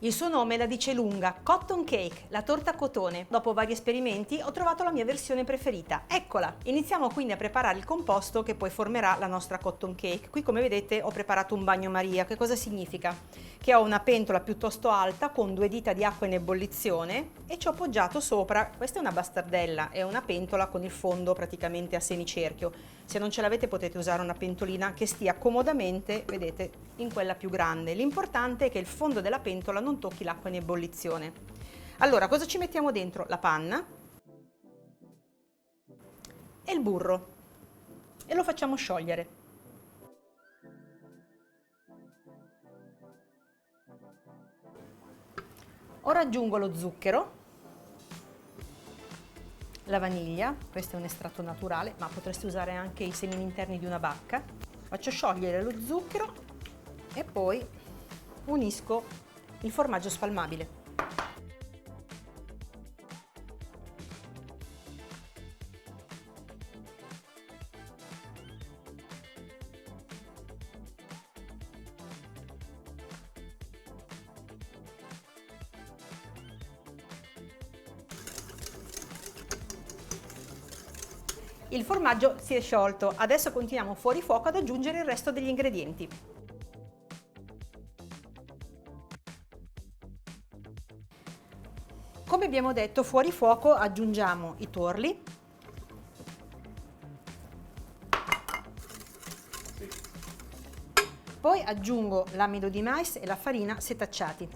Il suo nome la dice lunga, cotton cake, la torta cotone. Dopo vari esperimenti ho trovato la mia versione preferita, eccola! Iniziamo quindi a preparare il composto che poi formerà la nostra cotton cake. Qui come vedete ho preparato un bagnomaria. Che cosa significa? Che ho una pentola piuttosto alta con 2 dita di acqua in ebollizione e ci ho poggiato sopra, questa è una bastardella, è una pentola con il fondo praticamente a semicerchio. Se non ce l'avete potete usare una pentolina che stia comodamente, vedete, in quella più grande. L'importante è che il fondo della pentola non tocchi l'acqua in ebollizione. Allora, cosa ci mettiamo dentro? La panna e il burro e lo facciamo sciogliere. Ora aggiungo lo zucchero, la vaniglia, questo è un estratto naturale, ma potreste usare anche i semini interni di una bacca. Faccio sciogliere lo zucchero e poi unisco il formaggio spalmabile. Il formaggio si è sciolto, adesso continuiamo fuori fuoco ad aggiungere il resto degli ingredienti. Come abbiamo detto, fuori fuoco aggiungiamo i tuorli, poi aggiungo l'amido di mais e la farina setacciati.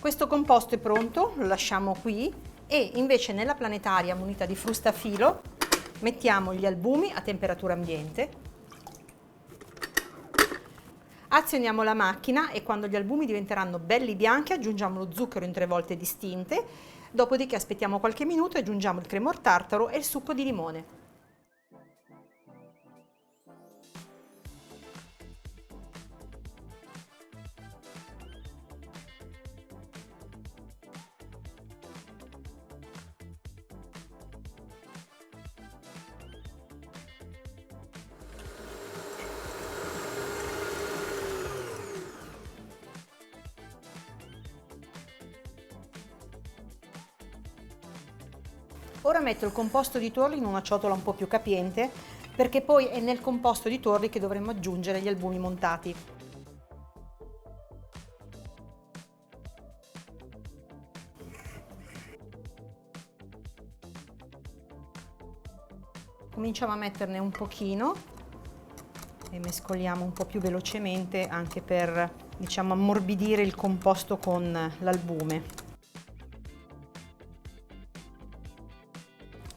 Questo composto è pronto, lo lasciamo qui e invece nella planetaria munita di frustafilo mettiamo gli albumi a temperatura ambiente, azioniamo la macchina e quando gli albumi diventeranno belli bianchi aggiungiamo lo zucchero in 3 volte distinte, dopodiché aspettiamo qualche minuto e aggiungiamo il cremor tartaro e il succo di limone. Ora metto il composto di tuorli in una ciotola un po' più capiente, perché poi è nel composto di tuorli che dovremo aggiungere gli albumi montati. Cominciamo a metterne un pochino e mescoliamo un po' più velocemente anche per, diciamo, ammorbidire il composto con l'albume.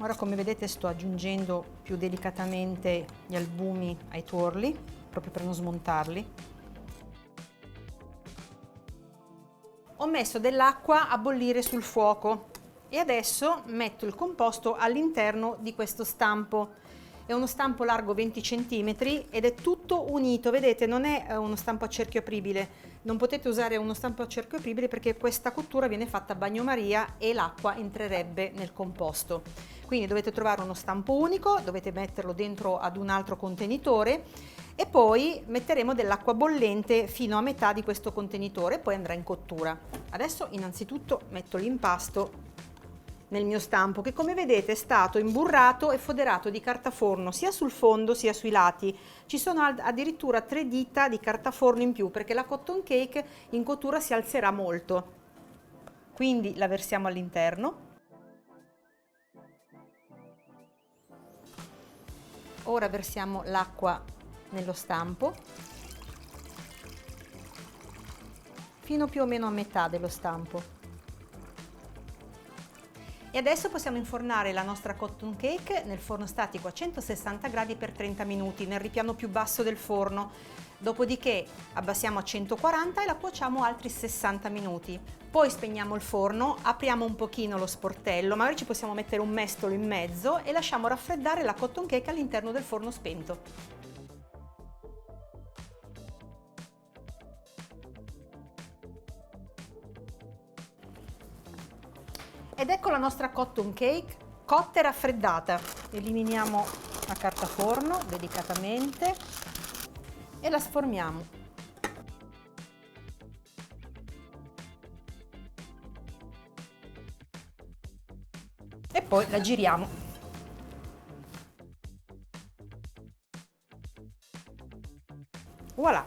Ora come vedete sto aggiungendo più delicatamente gli albumi ai tuorli, proprio per non smontarli. Ho messo dell'acqua a bollire sul fuoco e adesso metto il composto all'interno di questo stampo. È uno stampo largo 20 cm ed è tutto unito, vedete, non è uno stampo a cerchio apribile. Non potete usare uno stampo a cerchio apribile perché questa cottura viene fatta a bagnomaria e l'acqua entrerebbe nel composto. Quindi dovete trovare uno stampo unico, dovete metterlo dentro ad un altro contenitore e poi metteremo dell'acqua bollente fino a metà di questo contenitore e poi andrà in cottura. Adesso innanzitutto metto l'impasto nel mio stampo che come vedete è stato imburrato e foderato di carta forno sia sul fondo sia sui lati. Ci sono addirittura 3 dita di carta forno in più perché la cotton cake in cottura si alzerà molto. Quindi la versiamo all'interno. Ora versiamo l'acqua nello stampo fino più o meno a metà dello stampo. E adesso possiamo infornare la nostra cotton cake nel forno statico a 160 gradi per 30 minuti, nel ripiano più basso del forno. Dopodiché abbassiamo a 140 e la cuociamo altri 60 minuti. Poi spegniamo il forno, apriamo un pochino lo sportello, magari ci possiamo mettere un mestolo in mezzo e lasciamo raffreddare la cotton cake all'interno del forno spento. Ed ecco la nostra cotton cake cotta e raffreddata. Eliminiamo la carta forno delicatamente e la sformiamo. e poi la giriamo. Voilà!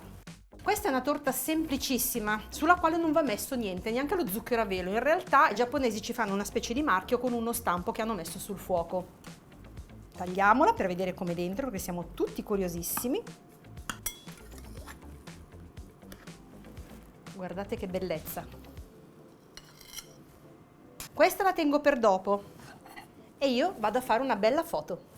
Questa è una torta semplicissima, sulla quale non va messo niente, neanche lo zucchero a velo. In realtà i giapponesi ci fanno una specie di marchio con uno stampo che hanno messo sul fuoco. Tagliamola per vedere com'è dentro, perché siamo tutti curiosissimi. Guardate che bellezza! Questa la tengo per dopo e io vado a fare una bella foto.